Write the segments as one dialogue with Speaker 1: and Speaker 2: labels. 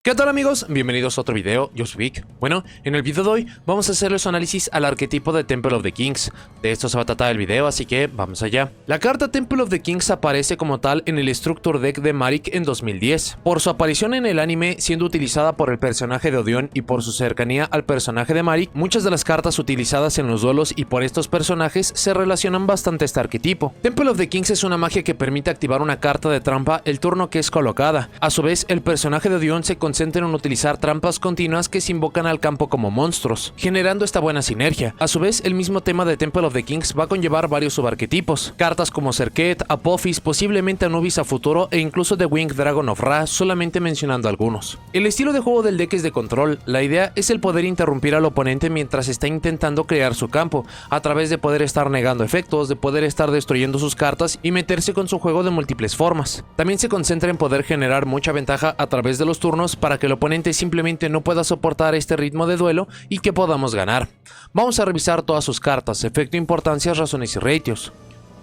Speaker 1: ¿Qué tal amigos? Bienvenidos a otro video, yo soy Vic. Bueno, en el video de hoy vamos a hacerles un análisis al arquetipo de Temple of the Kings. De esto se va a tratar el video, así que vamos allá. La carta Temple of the Kings aparece como tal en el Structure Deck de Maric en 2010. Por su aparición en el anime, siendo utilizada por el personaje de Odion y por su cercanía al personaje de Maric, muchas de las cartas utilizadas en los duelos y por estos personajes se relacionan bastante a este arquetipo. Temple of the Kings es una magia que permite activar una carta de trampa el turno que es colocada. A su vez, el personaje de Odion se concentran en utilizar trampas continuas que se invocan al campo como monstruos, generando esta buena sinergia. A su vez, el mismo tema de Temple of the Kings va a conllevar varios subarquetipos, cartas como Serket, Apophis, posiblemente Anubis a futuro e incluso The Winged Dragon of Ra, solamente mencionando algunos. El estilo de juego del deck es de control. La idea es el poder interrumpir al oponente mientras está intentando crear su campo, a través de poder estar negando efectos, de poder estar destruyendo sus cartas y meterse con su juego de múltiples formas. También se concentra en poder generar mucha ventaja a través de los turnos para que el oponente simplemente no pueda soportar este ritmo de duelo y que podamos ganar. Vamos a revisar todas sus cartas, efecto, importancias, razones y ratios.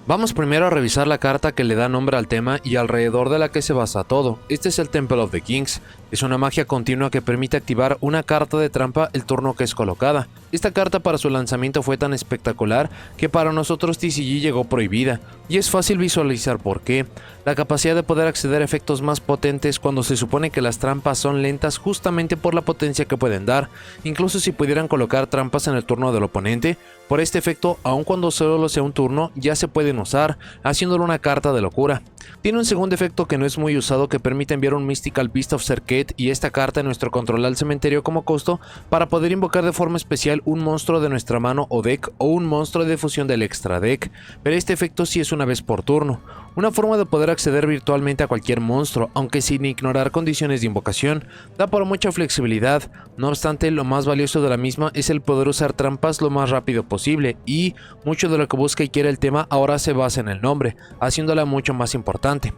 Speaker 1: Vamos primero a revisar la carta que le da nombre al tema y alrededor de la que se basa todo. Este es el Temple of the Kings. Es una magia continua que permite activar una carta de trampa el turno que es colocada. Esta carta para su lanzamiento fue tan espectacular que para nosotros TCG llegó prohibida, y es fácil visualizar por qué. La capacidad de poder acceder a efectos más potentes cuando se supone que las trampas son lentas justamente por la potencia que pueden dar, incluso si pudieran colocar trampas en el turno del oponente. Por este efecto, aun cuando solo sea un turno, ya se pueden usar, haciéndolo una carta de locura. Tiene un segundo efecto que no es muy usado que permite enviar un Mystical Beast of Serket y esta carta en nuestro control al cementerio como costo para poder invocar de forma especial un monstruo de nuestra mano o deck o un monstruo de fusión del extra deck, pero este efecto sí es una vez por turno. Una forma de poder acceder virtualmente a cualquier monstruo, aunque sin ignorar condiciones de invocación, da por mucha flexibilidad. No obstante, lo más valioso de la misma es el poder usar trampas lo más rápido posible, y mucho de lo que busca y quiere el tema ahora se basa en el nombre, haciéndola mucho más importante.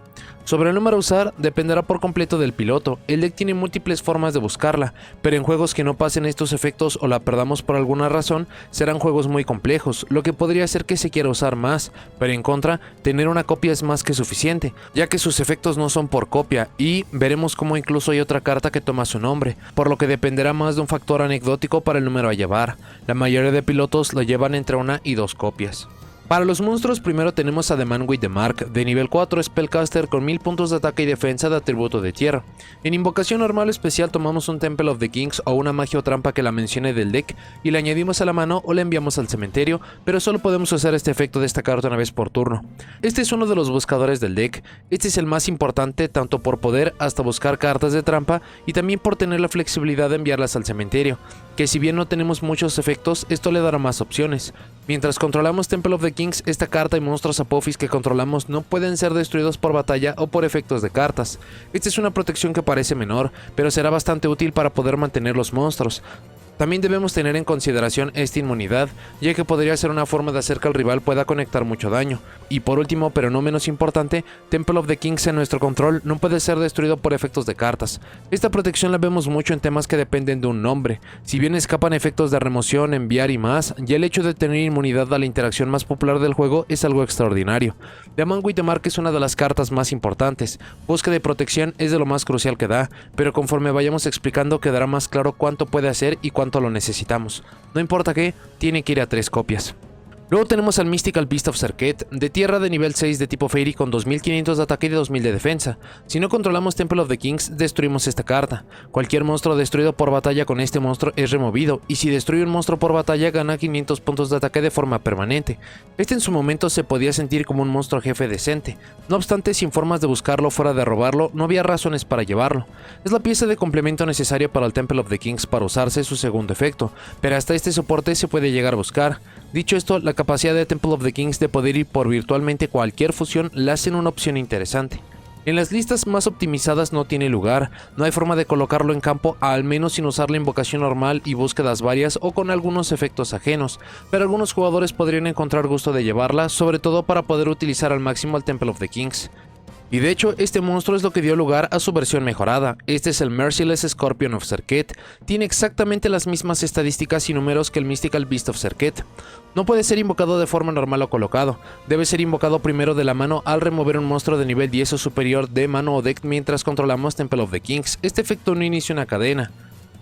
Speaker 1: Sobre el número a usar, dependerá por completo del piloto. El deck tiene múltiples formas de buscarla, pero en juegos que no pasen estos efectos o la perdamos por alguna razón, serán juegos muy complejos, lo que podría hacer que se quiera usar más, pero en contra, tener una copia es más que suficiente, ya que sus efectos no son por copia, y veremos cómo incluso hay otra carta que toma su nombre, por lo que dependerá más de un factor anecdótico para el número a llevar. La mayoría de pilotos lo llevan entre 1 y 2 copias. Para los monstruos primero tenemos a The Man with the Mark, de nivel 4 Spellcaster con 1000 puntos de ataque y defensa de atributo de tierra. En invocación normal o especial tomamos un Temple of the Kings o una magia o trampa que la mencione del deck y la añadimos a la mano o la enviamos al cementerio, pero solo podemos usar este efecto de esta carta una vez por turno. Este es uno de los buscadores del deck. Este es el más importante tanto por poder hasta buscar cartas de trampa y también por tener la flexibilidad de enviarlas al cementerio, que si bien no tenemos muchos efectos, esto le dará más opciones. Mientras controlamos Temple of the Kings, esta carta y monstruos Apophis que controlamos no pueden ser destruidos por batalla o por efectos de cartas. Esta es una protección que parece menor, pero será bastante útil para poder mantener los monstruos. También debemos tener en consideración esta inmunidad, ya que podría ser una forma de hacer que el rival pueda conectar mucho daño. Y por último, pero no menos importante, Temple of the Kings en nuestro control no puede ser destruido por efectos de cartas. Esta protección la vemos mucho en temas que dependen de un nombre. Si bien escapan efectos de remoción, enviar y más, ya el hecho de tener inmunidad a la interacción más popular del juego es algo extraordinario. The Man with the Mark es una de las cartas más importantes. Búsqueda de protección es de lo más crucial que da, pero conforme vayamos explicando quedará más claro cuánto puede hacer y cuánto lo necesitamos. No importa qué, tiene que ir a 3 copias. Luego tenemos al Mystical Beast of Serket, de tierra de nivel 6 de tipo Fairy con 2500 de ataque y 2000 de defensa. Si no controlamos Temple of the Kings, destruimos esta carta. Cualquier monstruo destruido por batalla con este monstruo es removido, y si destruye un monstruo por batalla gana 500 puntos de ataque de forma permanente. Este en su momento se podía sentir como un monstruo jefe decente. No obstante, sin formas de buscarlo fuera de robarlo, no había razones para llevarlo. Es la pieza de complemento necesaria para el Temple of the Kings para usarse su segundo efecto, pero hasta este soporte se puede llegar a buscar. Dicho esto, la capacidad de Temple of the Kings de poder ir por virtualmente cualquier fusión la hacen una opción interesante. En las listas más optimizadas no tiene lugar, no hay forma de colocarlo en campo al menos sin usar la invocación normal y búsquedas varias o con algunos efectos ajenos, pero algunos jugadores podrían encontrar gusto de llevarla, sobre todo para poder utilizar al máximo al Temple of the Kings. Y de hecho, este monstruo es lo que dio lugar a su versión mejorada. Este es el Merciless Scorpion of Serket. Tiene exactamente las mismas estadísticas y números que el Mystical Beast of Serket. No puede ser invocado de forma normal o colocado. Debe ser invocado primero de la mano al remover un monstruo de nivel 10 o superior de mano o deck mientras controlamos Temple of the Kings. Este efecto no inicia una cadena.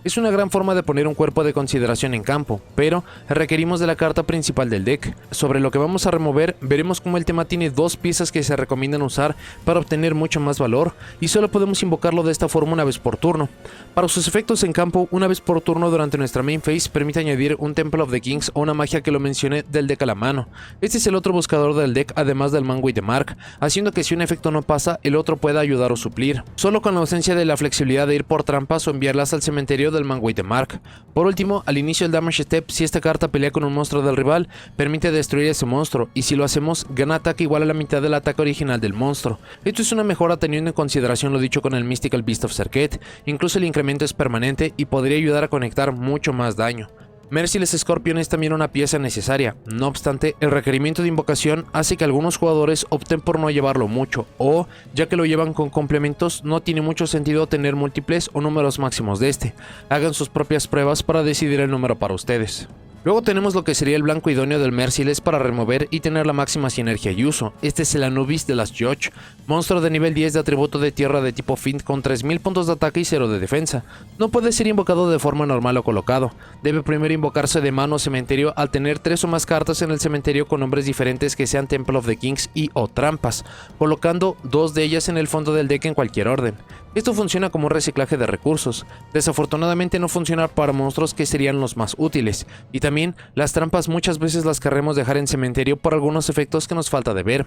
Speaker 1: Es una gran forma de poner un cuerpo de consideración en campo, pero requerimos de la carta principal del deck. Sobre lo que vamos a remover, veremos cómo el tema tiene dos piezas que se recomiendan usar para obtener mucho más valor, y solo podemos invocarlo de esta forma una vez por turno. Para sus efectos en campo, una vez por turno durante nuestra main phase permite añadir un Temple of the Kings o una magia que lo mencione del deck a la mano. Este es el otro buscador del deck además del Man with the Mark, haciendo que si un efecto no pasa, el otro pueda ayudar o suplir, solo con la ausencia de la flexibilidad de ir por trampas o enviarlas al cementerio del Man with the Mark. Por último, al inicio del Damage Step, si esta carta pelea con un monstruo del rival, permite destruir ese monstruo, y si lo hacemos, gana ataque igual a la mitad del ataque original del monstruo. Esto es una mejora teniendo en consideración lo dicho con el Mystical Beast of Serket, incluso el incremento es permanente y podría ayudar a conectar mucho más daño. Merciless Scorpion es también una pieza necesaria, no obstante, el requerimiento de invocación hace que algunos jugadores opten por no llevarlo mucho, o, ya que lo llevan con complementos, no tiene mucho sentido tener múltiples o números máximos de este. Hagan sus propias pruebas para decidir el número para ustedes. Luego tenemos lo que sería el blanco idóneo del Merciless para remover y tener la máxima sinergia y uso. Este es el Anubis de las Judge, monstruo de nivel 10 de atributo de tierra de tipo Fiend con 3000 puntos de ataque y 0 de defensa. No puede ser invocado de forma normal o colocado. Debe primero invocarse de mano o cementerio al tener 3 o más cartas en el cementerio con nombres diferentes que sean Temple of the Kings y o trampas, colocando 2 de ellas en el fondo del deck en cualquier orden. Esto funciona como un reciclaje de recursos. Desafortunadamente no funciona para monstruos que serían los más útiles, y también las trampas muchas veces las querremos dejar en cementerio por algunos efectos que nos falta de ver.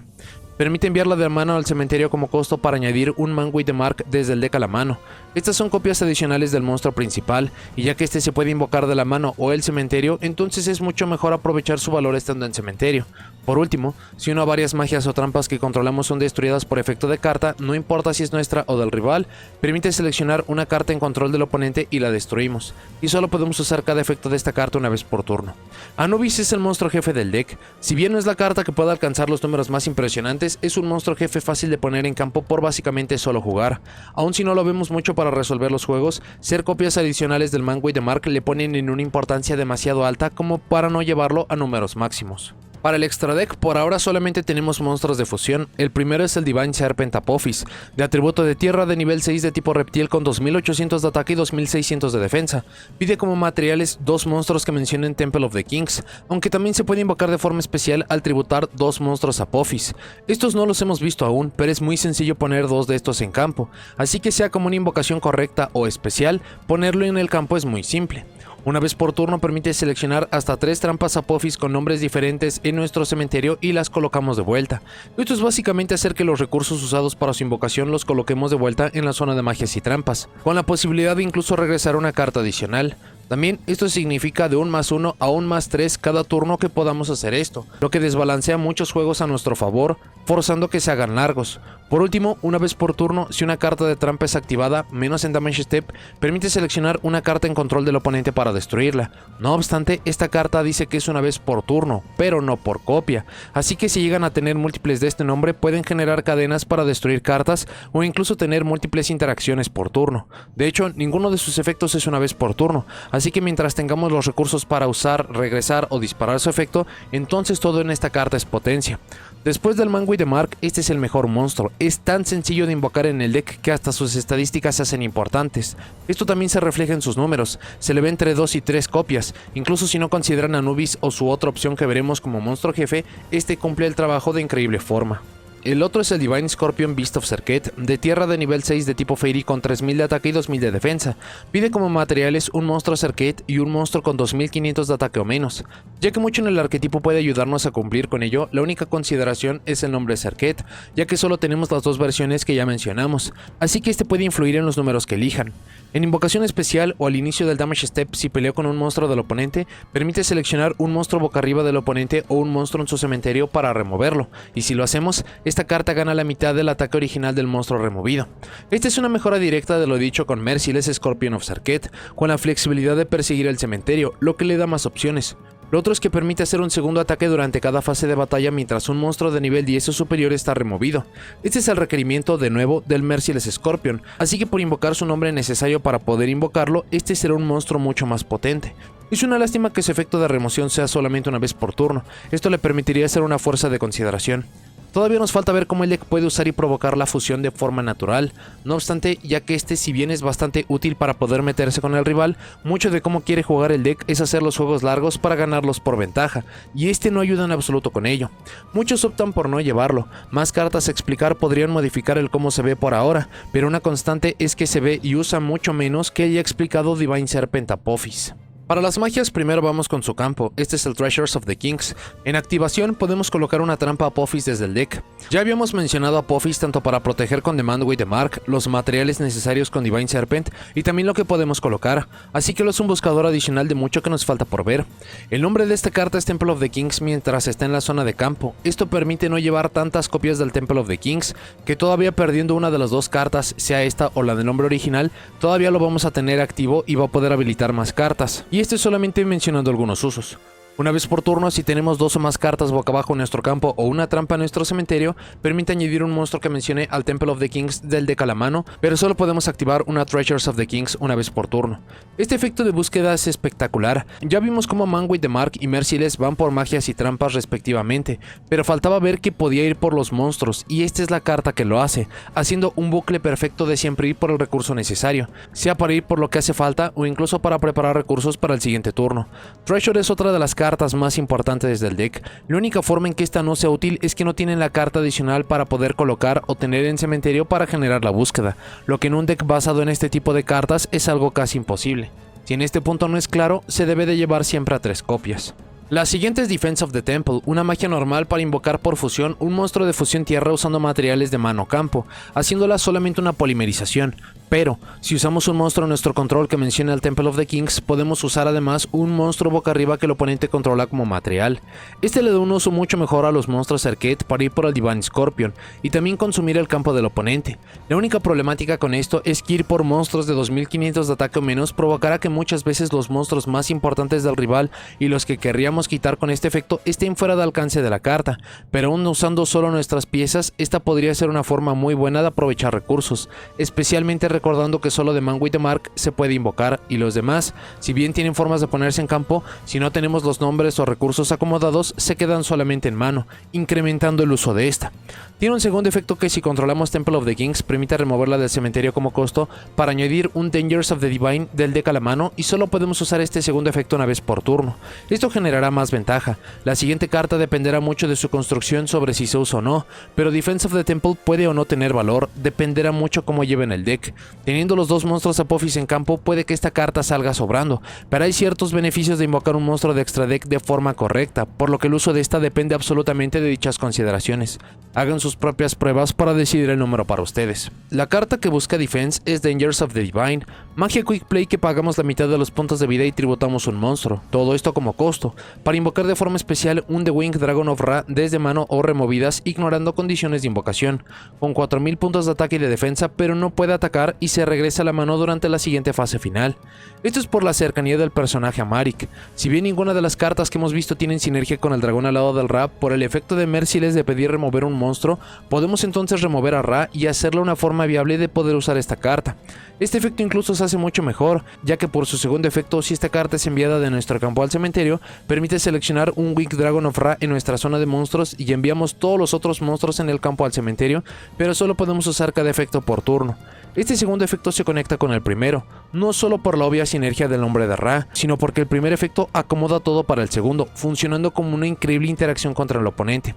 Speaker 1: Permite enviarla de mano al cementerio como costo para añadir un Man with the Mark desde el deck a la mano. Estas son copias adicionales del monstruo principal, y ya que este se puede invocar de la mano o el cementerio, entonces es mucho mejor aprovechar su valor estando en cementerio. Por último, si una o varias magias o trampas que controlamos son destruidas por efecto de carta, no importa si es nuestra o del rival, permite seleccionar una carta en control del oponente y la destruimos, y solo podemos usar cada efecto de esta carta una vez por turno. Anubis es el monstruo jefe del deck. Si bien no es la carta que pueda alcanzar los números más impresionantes, es un monstruo jefe fácil de poner en campo por básicamente solo jugar. Aun si no lo vemos mucho para resolver los juegos, ser copias adicionales del Man with the Mark le ponen en una importancia demasiado alta como para no llevarlo a números máximos. Para el extra deck, por ahora solamente tenemos monstruos de fusión. El primero es el Divine Serpent Apophis, de atributo de tierra de nivel 6 de tipo reptil con 2800 de ataque y 2600 de defensa. Pide como materiales 2 monstruos que mencionen Temple of the Kings, aunque también se puede invocar de forma especial al tributar 2 monstruos Apophis. Estos no los hemos visto aún, pero es muy sencillo poner 2 de estos en campo, así que sea como una invocación correcta o especial, ponerlo en el campo es muy simple. Una vez por turno permite seleccionar hasta 3 trampas Apophis con nombres diferentes en nuestro cementerio y las colocamos de vuelta. Esto es básicamente hacer que los recursos usados para su invocación los coloquemos de vuelta en la zona de magias y trampas, con la posibilidad de incluso regresar una carta adicional. También esto significa de un +1 a un +3 cada turno que podamos hacer esto, lo que desbalancea muchos juegos a nuestro favor, forzando que se hagan largos. Por último, una vez por turno, si una carta de trampa es activada, menos en Damage Step, permite seleccionar una carta en control del oponente para destruirla. No obstante, esta carta dice que es una vez por turno, pero no por copia, así que si llegan a tener múltiples de este nombre, pueden generar cadenas para destruir cartas o incluso tener múltiples interacciones por turno. De hecho, ninguno de sus efectos es una vez por turno, así que mientras tengamos los recursos para usar, regresar o disparar su efecto, entonces todo en esta carta es potencia. Después del Man with the Mark, este es el mejor monstruo. Es tan sencillo de invocar en el deck que hasta sus estadísticas se hacen importantes. Esto también se refleja en sus números, se le ve entre 2 y 3 copias, incluso si no consideran a Anubis o su otra opción que veremos como monstruo jefe, este cumple el trabajo de increíble forma. El otro es el Divine Scorpion Beast of Serket, de tierra de nivel 6 de tipo Fairy con 3000 de ataque y 2000 de defensa. Pide como materiales un monstruo Serket y un monstruo con 2500 de ataque o menos. Ya que mucho en el arquetipo puede ayudarnos a cumplir con ello, la única consideración es el nombre Serket, ya que solo tenemos las 2 versiones que ya mencionamos, así que este puede influir en los números que elijan. En invocación especial o al inicio del Damage Step, si peleo con un monstruo del oponente, permite seleccionar un monstruo boca arriba del oponente o un monstruo en su cementerio para removerlo, y si lo hacemos, esta carta gana la mitad del ataque original del monstruo removido. Esta es una mejora directa de lo dicho con Merciless Scorpion of Serket, con la flexibilidad de perseguir el cementerio, lo que le da más opciones. Lo otro es que permite hacer un segundo ataque durante cada fase de batalla mientras un monstruo de nivel 10 o superior está removido. Este es el requerimiento de nuevo del Merciless Scorpion, así que por invocar su nombre necesario para poder invocarlo, este será un monstruo mucho más potente. Es una lástima que su efecto de remoción sea solamente una vez por turno, esto le permitiría ser una fuerza de consideración. Todavía nos falta ver cómo el deck puede usar y provocar la fusión de forma natural, no obstante, ya que este si bien es bastante útil para poder meterse con el rival, mucho de cómo quiere jugar el deck es hacer los juegos largos para ganarlos por ventaja, y este no ayuda en absoluto con ello. Muchos optan por no llevarlo, más cartas a explicar podrían modificar el cómo se ve por ahora, pero una constante es que se ve y usa mucho menos que haya explicado Divine Serpent Apophis. Para las magias primero vamos con su campo, este es el Treasures of the Kings. En activación podemos colocar una trampa Apophis desde el deck. Ya habíamos mencionado Apophis tanto para proteger con Demand Way the Mark, los materiales necesarios con Divine Serpent y también lo que podemos colocar, así que lo es un buscador adicional de mucho que nos falta por ver. El nombre de esta carta es Temple of the Kings mientras está en la zona de campo, esto permite no llevar tantas copias del Temple of the Kings, que todavía perdiendo una de las dos cartas, sea esta o la del nombre original, todavía lo vamos a tener activo y va a poder habilitar más cartas. Y esto es solamente mencionando algunos usos. Una vez por turno, si tenemos dos o más cartas boca abajo en nuestro campo o una trampa en nuestro cementerio, permite añadir un monstruo que mencione al Temple of the Kings del deck a la mano, pero solo podemos activar una Treasures of the Kings una vez por turno. Este efecto de búsqueda es espectacular, ya vimos cómo Manway the Mark y Merciless van por magias y trampas respectivamente, pero faltaba ver que podía ir por los monstruos, y esta es la carta que lo hace, haciendo un bucle perfecto de siempre ir por el recurso necesario, sea para ir por lo que hace falta o incluso para preparar recursos para el siguiente turno. Treasure es otra de las cartas más importantes del deck. La única forma en que esta no sea útil es que no tienen la carta adicional para poder colocar o tener en cementerio para generar la búsqueda, lo que en un deck basado en este tipo de cartas es algo casi imposible. Si en este punto no es claro, se debe de llevar siempre a 3 copias. La siguiente es Defense of the Temple, una magia normal para invocar por fusión un monstruo de fusión tierra usando materiales de mano campo, haciéndola solamente una polimerización. Pero, si usamos un monstruo en nuestro control que menciona el Temple of the Kings, podemos usar además un monstruo boca arriba que el oponente controla como material. Este le da un uso mucho mejor a los monstruos arcade para ir por el Divine Scorpion, y también consumir el campo del oponente. La única problemática con esto es que ir por monstruos de 2500 de ataque o menos provocará que muchas veces los monstruos más importantes del rival y los que querríamos quitar con este efecto estén fuera de alcance de la carta, pero aún usando solo nuestras piezas, esta podría ser una forma muy buena de aprovechar recursos, especialmente recordando que solo de Manway the Mark se puede invocar y los demás, si bien tienen formas de ponerse en campo, si no tenemos los nombres o recursos acomodados, se quedan solamente en mano, incrementando el uso de esta. Tiene un segundo efecto que si controlamos Temple of the Kings permite removerla del cementerio como costo para añadir un Dangers of the Divine del deck a la mano y solo podemos usar este segundo efecto una vez por turno. Esto generará más ventaja. La siguiente carta dependerá mucho de su construcción sobre si se usa o no, pero Defense of the Temple puede o no tener valor, dependerá mucho cómo lleven el deck. Teniendo los dos monstruos Apophis en campo puede que esta carta salga sobrando, pero hay ciertos beneficios de invocar un monstruo de extra deck de forma correcta, por lo que el uso de esta depende absolutamente de dichas consideraciones. Hagan sus propias pruebas para decidir el número para ustedes. La carta que busca Defense es Dangers of the Divine, magia Quick Play que pagamos la mitad de los puntos de vida y tributamos un monstruo, todo esto como costo, para invocar de forma especial un The Winged Dragon of Ra desde mano o removidas ignorando condiciones de invocación, con 4000 puntos de ataque y de defensa, pero no puede atacar y se regresa a la mano durante la siguiente fase final. Esto es por la cercanía del personaje a Marik. Si bien ninguna de las cartas que hemos visto tienen sinergia con el dragón al lado del Ra, por el efecto de Merciless de pedir remover un monstruo, podemos entonces remover a Ra y hacerle una forma viable de poder usar esta carta. Este efecto incluso se hace mucho mejor, ya que por su segundo efecto, si esta carta es enviada de nuestro campo al cementerio, permite seleccionar un Winged Dragon of Ra en nuestra zona de monstruos y enviamos todos los otros monstruos en el campo al cementerio, pero solo podemos usar cada efecto por turno. Este segundo efecto se conecta con el primero, no solo por la obvia sinergia del nombre de Ra, sino porque el primer efecto acomoda todo para el segundo, funcionando como una increíble interacción contra el oponente.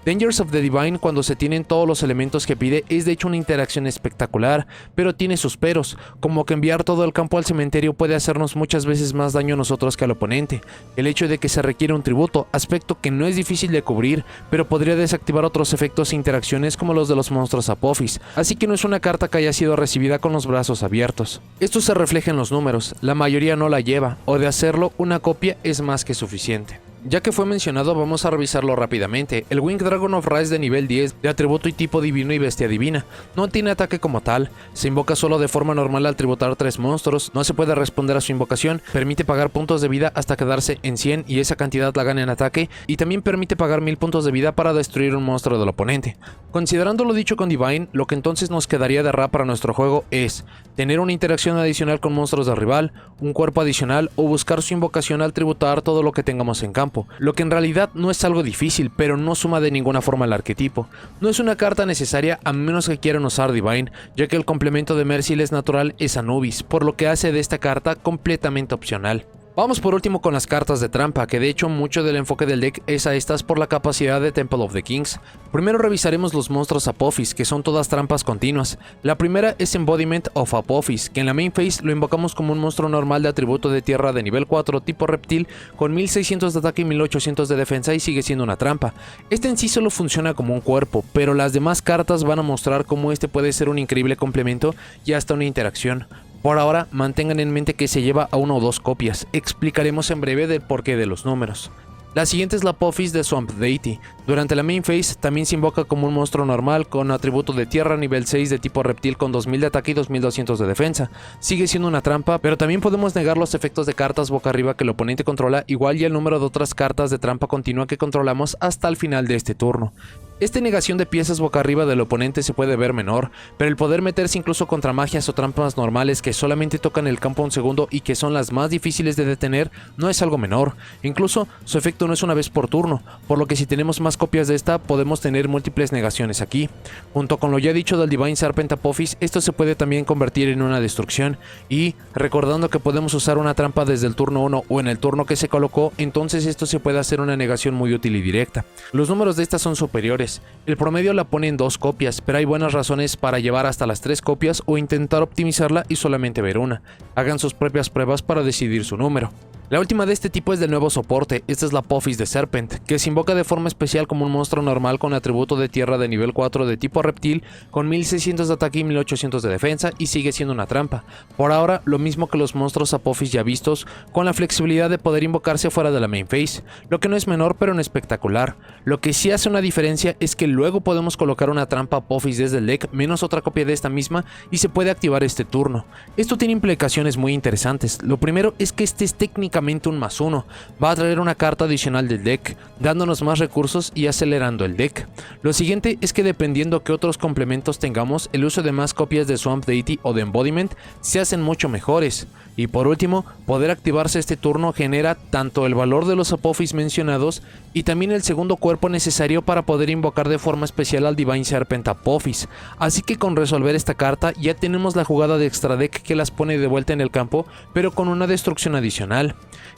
Speaker 1: Dangers of the Divine, cuando se tienen todos los elementos que pide, es de hecho una interacción espectacular, pero tiene sus peros, como que enviar todo el campo al cementerio puede hacernos muchas veces más daño a nosotros que al oponente, el hecho de que se requiere un tributo, aspecto que no es difícil de cubrir, pero podría desactivar otros efectos e interacciones como los de los monstruos Apophis, así que no es una carta que haya sido recibida con los brazos abiertos. Esto se refleja en los números, la mayoría no la lleva, o de hacerlo, una copia es más que suficiente. Ya que fue mencionado, vamos a revisarlo rápidamente. El Winged Dragon of Rise de nivel 10, de atributo y tipo divino y bestia divina. No tiene ataque como tal, se invoca solo de forma normal al tributar 3 monstruos, no se puede responder a su invocación, permite pagar puntos de vida hasta quedarse en 100 y esa cantidad la gana en ataque, y también permite pagar 1000 puntos de vida para destruir un monstruo del oponente. Considerando lo dicho con Divine, lo que entonces nos quedaría de Ra para nuestro juego es tener una interacción adicional con monstruos del rival, un cuerpo adicional o buscar su invocación al tributar todo lo que tengamos en campo, lo que en realidad no es algo difícil, pero no suma de ninguna forma al arquetipo. No es una carta necesaria a menos que quieran usar Divine, ya que el complemento de Merciless natural es Anubis, por lo que hace de esta carta completamente opcional. Vamos por último con las cartas de trampa, que de hecho mucho del enfoque del deck es a estas por la capacidad de Temple of the Kings. Primero revisaremos los monstruos Apophis, que son todas trampas continuas. La primera es Embodiment of Apophis, que en la main phase lo invocamos como un monstruo normal de atributo de tierra de nivel 4 tipo reptil con 1600 de ataque y 1800 de defensa y sigue siendo una trampa. Este en sí solo funciona como un cuerpo, pero las demás cartas van a mostrar cómo este puede ser un increíble complemento y hasta una interacción. Por ahora, mantengan en mente que se lleva a 1 o 2 copias, explicaremos en breve del porqué de los números. La siguiente es la Apophis de Swamp Deity. Durante la main phase también se invoca como un monstruo normal con atributo de tierra nivel 6 de tipo reptil con 2000 de ataque y 2200 de defensa. Sigue siendo una trampa, pero también podemos negar los efectos de cartas boca arriba que el oponente controla, igual y el número de otras cartas de trampa continua que controlamos hasta el final de este turno. Esta negación de piezas boca arriba del oponente se puede ver menor, pero el poder meterse incluso contra magias o trampas normales que solamente tocan el campo un segundo y que son las más difíciles de detener no es algo menor. Incluso su efecto no es una vez por turno, por lo que si tenemos más copias de esta podemos tener múltiples negaciones aquí. Junto con lo ya dicho del Divine Serpent Apophis, esto se puede también convertir en una destrucción, y recordando que podemos usar una trampa desde el turno 1 o en el turno que se colocó, entonces esto se puede hacer una negación muy útil y directa. Los números de estas son superiores. El promedio la pone en 2 copias, pero hay buenas razones para llevar hasta las 3 copias o intentar optimizarla y solamente ver una. Hagan sus propias pruebas para decidir su número. La última de este tipo es del nuevo soporte, esta es la Apophis de Serpent, que se invoca de forma especial como un monstruo normal con atributo de tierra de nivel 4 de tipo reptil, con 1600 de ataque y 1800 de defensa y sigue siendo una trampa. Por ahora, lo mismo que los monstruos Apophis ya vistos, con la flexibilidad de poder invocarse fuera de la main phase, lo que no es menor pero no espectacular. Lo que sí hace una diferencia es que luego podemos colocar una trampa Apophis desde el deck menos otra copia de esta misma y se puede activar este turno. Esto tiene implicaciones muy interesantes. Lo primero es que este es técnicamente un +1, va a traer una carta adicional del deck, dándonos más recursos y acelerando el deck. Lo siguiente es que dependiendo qué otros complementos tengamos, el uso de más copias de Swamp Deity o de Embodiment se hacen mucho mejores. Y por último, poder activarse este turno genera tanto el valor de los Apophis mencionados y también el segundo cuerpo necesario para poder invocar de forma especial al Divine Serpent Apophis. Así que con resolver esta carta ya tenemos la jugada de extra deck que las pone de vuelta en el campo, pero con una destrucción adicional.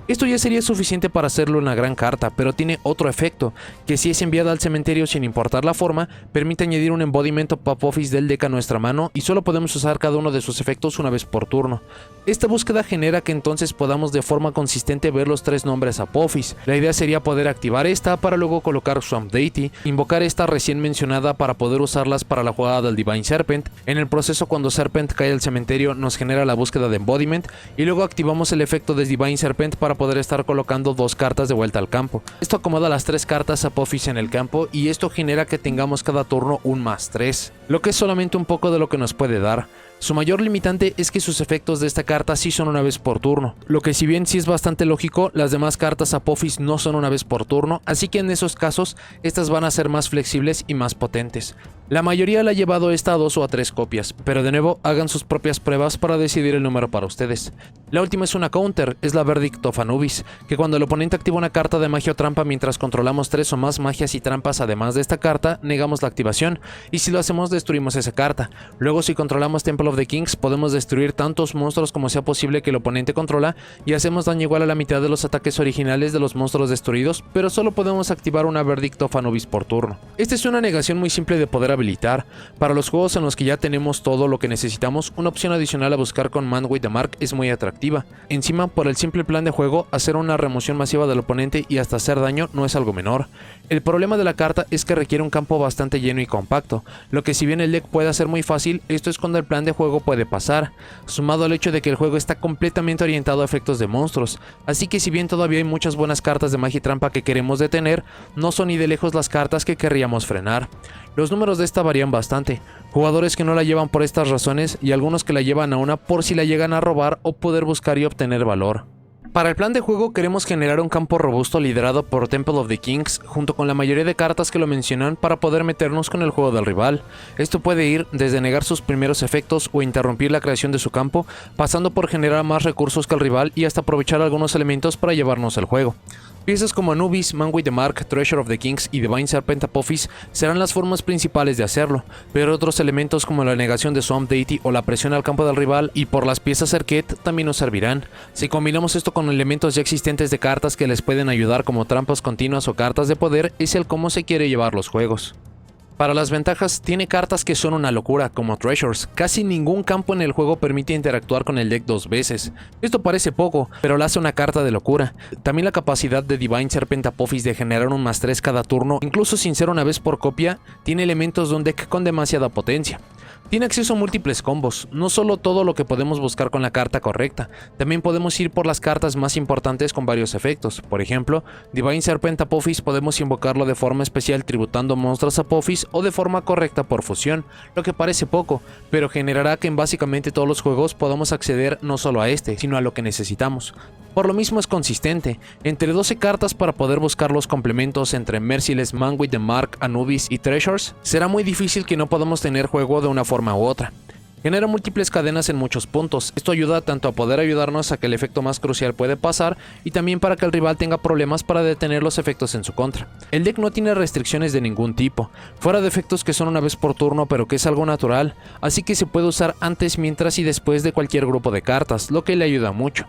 Speaker 1: Esto ya sería suficiente para hacerlo una gran carta, pero tiene otro efecto, que si es enviada al cementerio sin importar la forma, permite añadir un Embodiment of Apophis del deck a nuestra mano y solo podemos usar cada uno de sus efectos una vez por turno. Esta búsqueda genera que entonces podamos de forma consistente ver los 3 nombres Apophis. La idea sería poder activar esta para luego colocar Swamp Deity, invocar esta recién mencionada para poder usarlas para la jugada del Divine Serpent. En el proceso, cuando Serpent cae al cementerio nos genera la búsqueda de Embodiment y luego activamos el efecto de Divine Serpent para poder estar colocando 2 cartas de vuelta al campo. Esto acomoda las 3 cartas Apophis en el campo y esto genera que tengamos cada turno un +3, lo que es solamente un poco de lo que nos puede dar. Su mayor limitante es que sus efectos de esta carta sí son una vez por turno, lo que si bien sí es bastante lógico, las demás cartas Apophis no son una vez por turno, así que en esos casos estas van a ser más flexibles y más potentes. La mayoría la ha llevado esta a 2 o a 3 copias, pero de nuevo hagan sus propias pruebas para decidir el número para ustedes. La última es una counter, es la Verdict of Anubis, que cuando el oponente activa una carta de magia o trampa mientras controlamos 3 o más magias y trampas además de esta carta, negamos la activación, y si lo hacemos destruimos esa carta. Luego si controlamos Temple of the Kings podemos destruir tantos monstruos como sea posible que el oponente controla y hacemos daño igual a la mitad de los ataques originales de los monstruos destruidos, pero solo podemos activar una Verdict of Anubis por turno. Esta es una negación muy simple de poder habilitar. Para los juegos en los que ya tenemos todo lo que necesitamos, una opción adicional a buscar con Man with the Mark es muy atractiva. Encima, por el simple plan de juego, hacer una remoción masiva del oponente y hasta hacer daño no es algo menor. El problema de la carta es que requiere un campo bastante lleno y compacto, lo que si bien el deck puede hacer muy fácil, esto es cuando el plan de juego puede pasar, sumado al hecho de que el juego está completamente orientado a efectos de monstruos, así que si bien todavía hay muchas buenas cartas de magia y trampa que queremos detener, no son ni de lejos las cartas que querríamos frenar. Los números de esta varían bastante, jugadores que no la llevan por estas razones y algunos que la llevan a una por si la llegan a robar o poder buscar y obtener valor. Para el plan de juego queremos generar un campo robusto liderado por Temple of the Kings junto con la mayoría de cartas que lo mencionan para poder meternos con el juego del rival. Esto puede ir desde negar sus primeros efectos o interrumpir la creación de su campo, pasando por generar más recursos que el rival y hasta aprovechar algunos elementos para llevarnos el juego. Piezas como Anubis, Man with the Mark, Treasure of the Kings y Divine Serpent Apophis serán las formas principales de hacerlo, pero otros elementos como la negación de Swamp Deity o la presión al campo del rival y por las piezas Serket también nos servirán. Si combinamos esto con elementos ya existentes de cartas que les pueden ayudar como trampas continuas o cartas de poder, es el cómo se quiere llevar los juegos. Para las ventajas, tiene cartas que son una locura, como Treasures. Casi ningún campo en el juego permite interactuar con el deck dos veces. Esto parece poco, pero la hace una carta de locura. También la capacidad de Divine Serpent Apophis de generar un +3 cada turno, incluso sin ser una vez por copia, tiene elementos de un deck con demasiada potencia. Tiene acceso a múltiples combos, no solo todo lo que podemos buscar con la carta correcta, también podemos ir por las cartas más importantes con varios efectos. Por ejemplo, Divine Serpent Apophis podemos invocarlo de forma especial tributando monstruos Apophis o de forma correcta por fusión, lo que parece poco, pero generará que en básicamente todos los juegos podamos acceder no solo a este, sino a lo que necesitamos. Por lo mismo es consistente, entre 12 cartas para poder buscar los complementos entre Merciless, Man with the Mark, Anubis y Treasures, será muy difícil que no podamos tener juego de una forma u otra. Genera múltiples cadenas en muchos puntos, esto ayuda tanto a poder ayudarnos a que el efecto más crucial puede pasar y también para que el rival tenga problemas para detener los efectos en su contra. El deck no tiene restricciones de ningún tipo, fuera de efectos que son una vez por turno pero que es algo natural, así que se puede usar antes, mientras y después de cualquier grupo de cartas, lo que le ayuda mucho.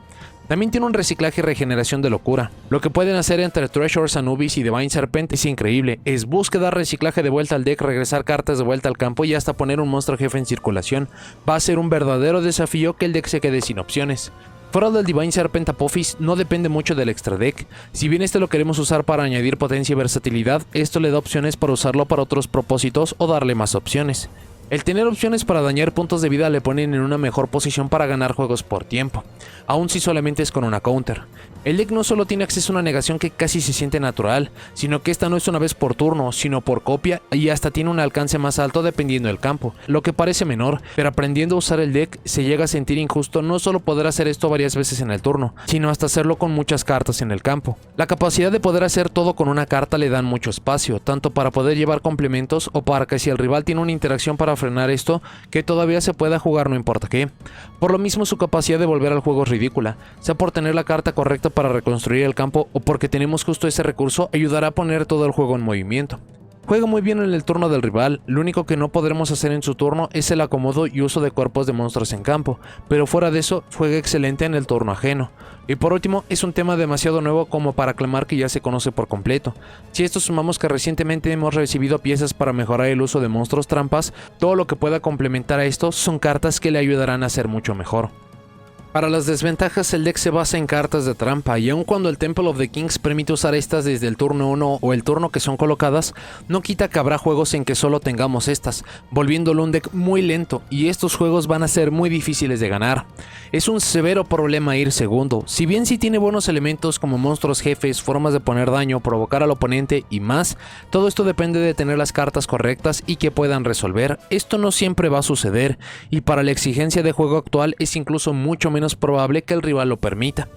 Speaker 1: También tiene un reciclaje y regeneración de locura. Lo que pueden hacer entre Treasures, Anubis y Divine Serpent es increíble. Es búsqueda, reciclaje de vuelta al deck, regresar cartas de vuelta al campo y hasta poner un monstruo jefe en circulación. Va a ser un verdadero desafío que el deck se quede sin opciones. Fuera del Divine Serpent Apophis no depende mucho del extra deck. Si bien este lo queremos usar para añadir potencia y versatilidad, esto le da opciones para usarlo para otros propósitos o darle más opciones. El tener opciones para dañar puntos de vida le ponen en una mejor posición para ganar juegos por tiempo, aun si solamente es con una counter. El deck no solo tiene acceso a una negación que casi se siente natural, sino que esta no es una vez por turno, sino por copia y hasta tiene un alcance más alto dependiendo del campo, lo que parece menor, pero aprendiendo a usar el deck se llega a sentir injusto no solo poder hacer esto varias veces en el turno, sino hasta hacerlo con muchas cartas en el campo. La capacidad de poder hacer todo con una carta le dan mucho espacio, tanto para poder llevar complementos o para que si el rival tiene una interacción para frenar esto, que todavía se pueda jugar no importa qué. Por lo mismo su capacidad de volver al juego es ridícula, sea por tener la carta correcta para reconstruir el campo o porque tenemos justo ese recurso, ayudará a poner todo el juego en movimiento. Juega muy bien en el turno del rival, lo único que no podremos hacer en su turno es el acomodo y uso de cuerpos de monstruos en campo, pero fuera de eso juega excelente en el turno ajeno. Y por último, es un tema demasiado nuevo como para aclamar que ya se conoce por completo. Si a esto sumamos que recientemente hemos recibido piezas para mejorar el uso de monstruos trampas, todo lo que pueda complementar a esto son cartas que le ayudarán a ser mucho mejor. Para las desventajas, el deck se basa en cartas de trampa y aun cuando el Temple of the Kings permite usar estas desde el turno 1 o el turno que son colocadas, no quita que habrá juegos en que solo tengamos estas, volviéndolo un deck muy lento y estos juegos van a ser muy difíciles de ganar. Es un severo problema ir segundo, si bien sí tiene buenos elementos como monstruos jefes, formas de poner daño, provocar al oponente y más, todo esto depende de tener las cartas correctas y que puedan resolver. Esto no siempre va a suceder y para la exigencia de juego actual es incluso mucho menos probable que el rival lo permita.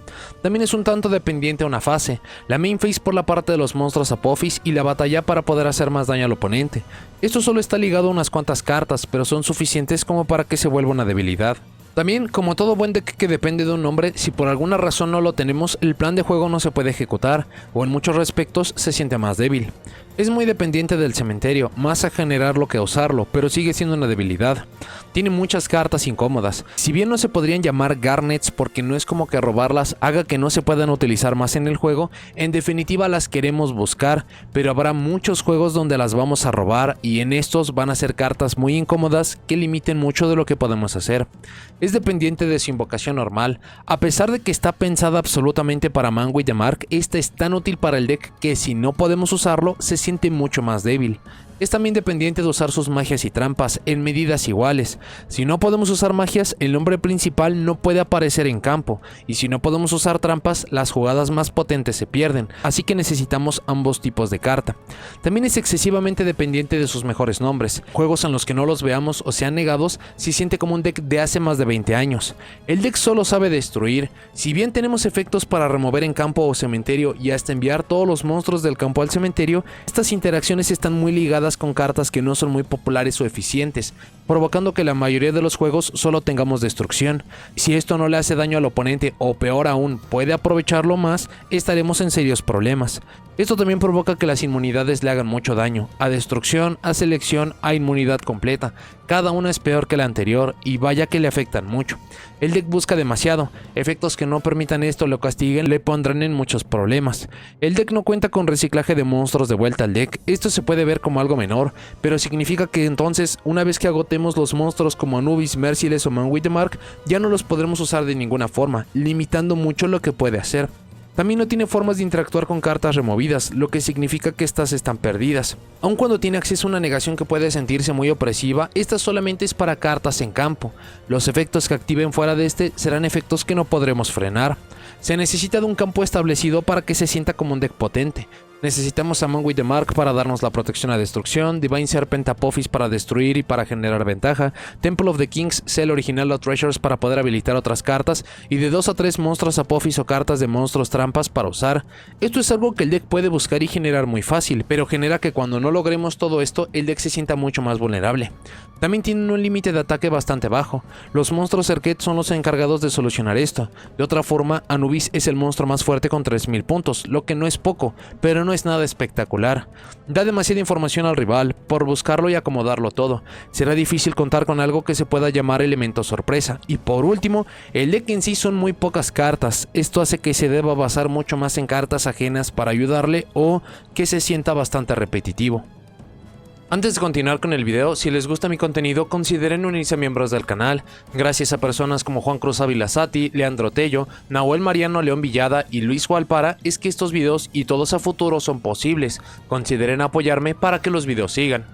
Speaker 1: También es un tanto dependiente a una fase, la main phase por la parte de los monstruos Apophis y la batalla para poder hacer más daño al oponente. Esto solo está ligado a unas cuantas cartas, pero son suficientes como para que se vuelva una debilidad. También, como todo buen deck que depende de un nombre, si por alguna razón no lo tenemos, el plan de juego no se puede ejecutar, o en muchos aspectos se siente más débil. Es muy dependiente del cementerio, más a generarlo que a usarlo, pero sigue siendo una debilidad. Tiene muchas cartas incómodas. Si bien no se podrían llamar garnets porque no es como que robarlas haga que no se puedan utilizar más en el juego, en definitiva las queremos buscar, pero habrá muchos juegos donde las vamos a robar y en estos van a ser cartas muy incómodas que limiten mucho de lo que podemos hacer. Es dependiente de su invocación normal. A pesar de que está pensada absolutamente para Manwë the Mark, esta es tan útil para el deck que si no podemos usarlo se siente mucho más débil. Es también dependiente de usar sus magias y trampas en medidas iguales. Si no podemos usar magias, el nombre principal no puede aparecer en campo, y si no podemos usar trampas, las jugadas más potentes se pierden, así que necesitamos ambos tipos de carta. También es excesivamente dependiente de sus mejores nombres. Juegos en los que no los veamos o sean negados se siente como un deck de hace más de 20 años. El deck solo sabe destruir. Si bien tenemos efectos para remover en campo o cementerio y hasta enviar todos los monstruos del campo al cementerio, estas interacciones están muy ligadas con cartas que no son muy populares o eficientes, provocando que la mayoría de los juegos solo tengamos destrucción. Si esto no le hace daño al oponente o peor aún puede aprovecharlo más, estaremos en serios problemas. Esto también provoca que las inmunidades le hagan mucho daño, a destrucción, a selección, a inmunidad completa. Cada una es peor que la anterior y vaya que le afectan mucho. El deck busca demasiado, efectos que no permitan esto o lo castiguen le pondrán en muchos problemas. El deck no cuenta con reciclaje de monstruos de vuelta al deck, esto se puede ver como algo menor, pero significa que entonces una vez que agotemos los monstruos como Anubis, Merciless o Manwë the Mark, ya no los podremos usar de ninguna forma, limitando mucho lo que puede hacer. También no tiene formas de interactuar con cartas removidas, lo que significa que estas están perdidas. Aun cuando tiene acceso a una negación que puede sentirse muy opresiva, esta solamente es para cartas en campo. Los efectos que activen fuera de este serán efectos que no podremos frenar. Se necesita de un campo establecido para que se sienta como un deck potente. Necesitamos a Manwë the Mark para darnos la protección a destrucción, Divine Serpent Apophis para destruir y para generar ventaja, Temple of the Kings Cell original o Treasures para poder habilitar otras cartas, y de 2 a 3 monstruos Apophis o cartas de monstruos trampas para usar. Esto es algo que el deck puede buscar y generar muy fácil, pero genera que cuando no logremos todo esto, el deck se sienta mucho más vulnerable. También tienen un límite de ataque bastante bajo. Los monstruos Serket son los encargados de solucionar esto. De otra forma, Anubis es el monstruo más fuerte con 3000 puntos, lo que no es poco, pero no es nada espectacular. Da demasiada información al rival, por buscarlo y acomodarlo todo. Será difícil contar con algo que se pueda llamar elemento sorpresa. Y por último, el deck en sí son muy pocas cartas. Esto hace que se deba basar mucho más en cartas ajenas para ayudarle o que se sienta bastante repetitivo. Antes de continuar con el video, si les gusta mi contenido, consideren unirse a miembros del canal. Gracias a personas como Juan Cruz Ávila Sati, Leandro Tello, Nahuel Mariano León Villada y Luis Gualpara es que estos videos y todos a futuro son posibles. Consideren apoyarme para que los videos sigan.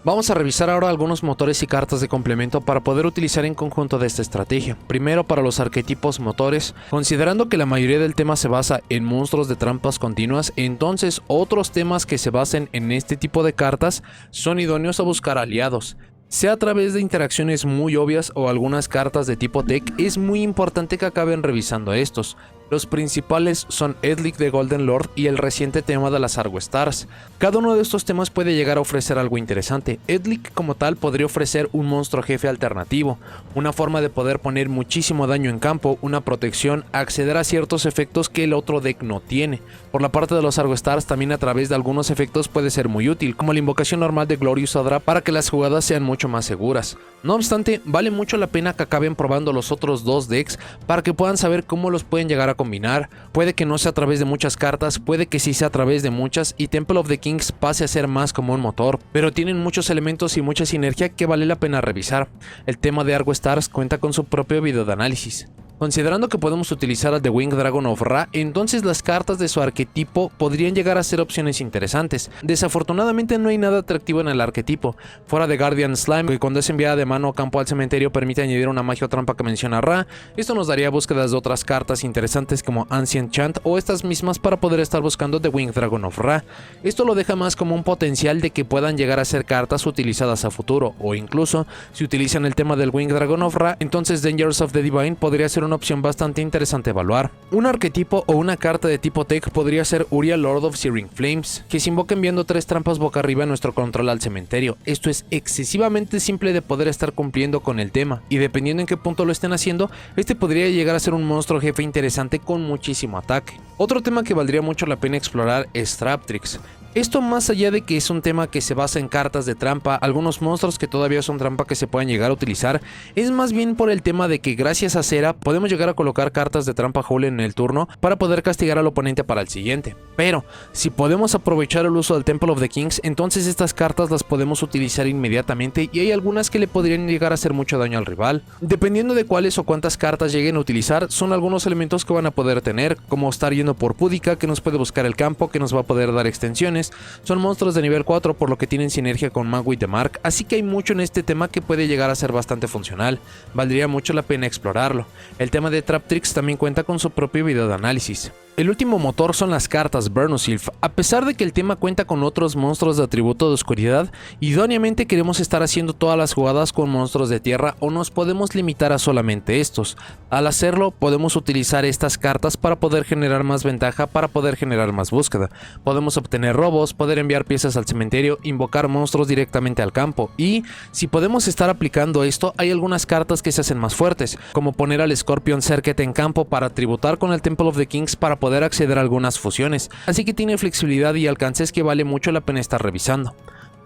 Speaker 1: Vamos a revisar ahora algunos motores y cartas de complemento para poder utilizar en conjunto de esta estrategia. Primero, para los arquetipos motores, considerando que la mayoría del tema se basa en monstruos de trampas continuas, entonces otros temas que se basen en este tipo de cartas son idóneos a buscar aliados. Sea a través de interacciones muy obvias o algunas cartas de tipo tech, es muy importante que acaben revisando estos. Los principales son Edlik the Golden Lord y el reciente tema de las Argo Stars. Cada uno de estos temas puede llegar a ofrecer algo interesante. Edlik como tal podría ofrecer un monstruo jefe alternativo, una forma de poder poner muchísimo daño en campo, una protección, acceder a ciertos efectos que el otro deck no tiene. Por la parte de los Argo Stars también a través de algunos efectos puede ser muy útil, como la invocación normal de Glorious Adra para que las jugadas sean mucho más seguras. No obstante, vale mucho la pena que acaben probando los otros dos decks para que puedan saber cómo los pueden llegar a combinar. Puede que no sea a través de muchas cartas, puede que sí sea a través de muchas y Temple of the Kings pase a ser más como un motor, pero tienen muchos elementos y mucha sinergia que vale la pena revisar. El tema de Argo Stars cuenta con su propio video de análisis. Considerando que podemos utilizar a The Winged Dragon of Ra, entonces las cartas de su arquetipo podrían llegar a ser opciones interesantes. Desafortunadamente no hay nada atractivo en el arquetipo, fuera de Guardian Slime, que cuando es enviada de mano a campo al cementerio permite añadir una magia o trampa que menciona Ra. Esto nos daría búsquedas de otras cartas interesantes como Ancient Chant o estas mismas para poder estar buscando The Winged Dragon of Ra. Esto lo deja más como un potencial de que puedan llegar a ser cartas utilizadas a futuro, o incluso, si utilizan el tema del Winged Dragon of Ra, entonces Dangers of the Divine podría ser una opción bastante interesante evaluar. Un arquetipo o una carta de tipo tech podría ser Uria Lord of Searing Flames, que se invoca enviando 3 trampas boca arriba a nuestro control al cementerio. Esto es excesivamente simple de poder estar cumpliendo con el tema, y dependiendo en qué punto lo estén haciendo, este podría llegar a ser un monstruo jefe interesante con muchísimo ataque. Otro tema que valdría mucho la pena explorar es Traptrix. Esto más allá de que es un tema que se basa en cartas de trampa, algunos monstruos que todavía son trampa que se pueden llegar a utilizar, es más bien por el tema de que gracias a Cera podemos llegar a colocar cartas de trampa Howl en el turno para poder castigar al oponente para el siguiente. Pero si podemos aprovechar el uso del Temple of the Kings, entonces estas cartas las podemos utilizar inmediatamente y hay algunas que le podrían llegar a hacer mucho daño al rival. Dependiendo de cuáles o cuántas cartas lleguen a utilizar, son algunos elementos que van a poder tener, como estar yendo por Púdica, que nos puede buscar el campo, que nos va a poder dar extensiones. Son monstruos de nivel 4 por lo que tienen sinergia con Man with the Mark, así que hay mucho en este tema que puede llegar a ser bastante funcional, valdría mucho la pena explorarlo. El tema de Trap Tricks también cuenta con su propio video de análisis. El último motor son las cartas Burn Sylph. A pesar de que el tema cuenta con otros monstruos de atributo de oscuridad, idóneamente queremos estar haciendo todas las jugadas con monstruos de tierra o nos podemos limitar a solamente estos. Al hacerlo, podemos utilizar estas cartas para poder generar más ventaja, para poder generar más búsqueda. Podemos obtener robos, poder enviar piezas al cementerio, invocar monstruos directamente al campo y, si podemos estar aplicando esto, hay algunas cartas que se hacen más fuertes, como poner al Scorpion Circuit en campo para tributar con el Temple of the Kings para poder acceder a algunas fusiones, así que tiene flexibilidad y alcances que vale mucho la pena estar revisando.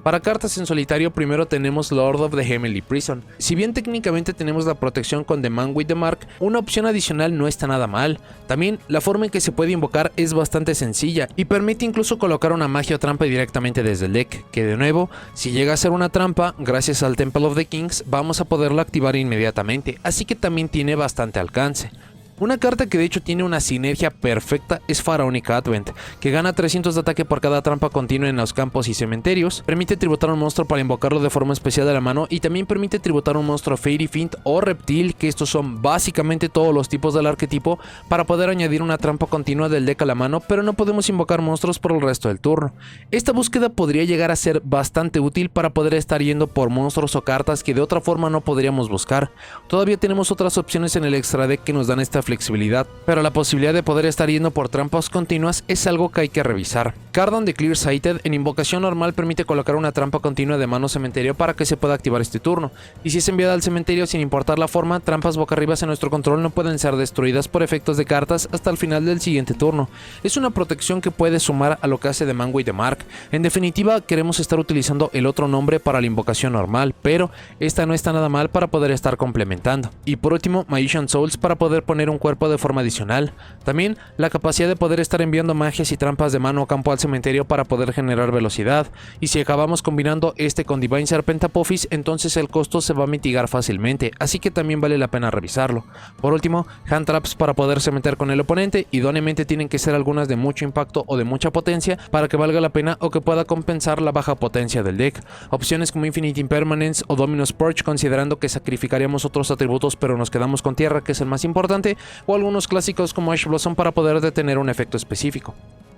Speaker 1: Para cartas en solitario primero tenemos Lord of the Heavenly Prison. Si bien técnicamente tenemos la protección con The Man with the Mark, una opción adicional no está nada mal. También la forma en que se puede invocar es bastante sencilla y permite incluso colocar una magia o trampa directamente desde el deck, que de nuevo, si llega a ser una trampa, gracias al Temple of the Kings vamos a poderla activar inmediatamente, así que también tiene bastante alcance. Una carta que de hecho tiene una sinergia perfecta es Pharaonic Advent, que gana 300 de ataque por cada trampa continua en los campos y cementerios, permite tributar a un monstruo para invocarlo de forma especial de la mano y también permite tributar a un monstruo Fairy Fiend o Reptil, que estos son básicamente todos los tipos del arquetipo, para poder añadir una trampa continua del deck a la mano, pero no podemos invocar monstruos por el resto del turno. Esta búsqueda podría llegar a ser bastante útil para poder estar yendo por monstruos o cartas que de otra forma no podríamos buscar. Todavía tenemos otras opciones en el extra deck que nos dan esta flexibilidad, pero la posibilidad de poder estar yendo por trampas continuas es algo que hay que revisar. Cardon de Clear-Sighted en invocación normal permite colocar una trampa continua de mano cementerio para que se pueda activar este turno, y si es enviada al cementerio sin importar la forma, trampas boca arriba en nuestro control no pueden ser destruidas por efectos de cartas hasta el final del siguiente turno. Es una protección que puede sumar a lo que hace The Man with the Mark. En definitiva, queremos estar utilizando el otro nombre para la invocación normal, pero esta no está nada mal para poder estar complementando. Y por último, Magician Souls para poder poner un cuerpo de forma adicional. También la capacidad de poder estar enviando magias y trampas de mano o campo al cementerio para poder generar velocidad, y si acabamos combinando este con Divine Serpent Apophis, entonces el costo se va a mitigar fácilmente, así que también vale la pena revisarlo. Por último, Hand Traps para poderse meter con el oponente, idóneamente tienen que ser algunas de mucho impacto o de mucha potencia para que valga la pena o que pueda compensar la baja potencia del deck. Opciones como Infinite Impermanence o Dominus Purge, considerando que sacrificaríamos otros atributos pero nos quedamos con tierra, que es el más importante, o algunos clásicos como Ash Blossom para poder detener un efecto específico.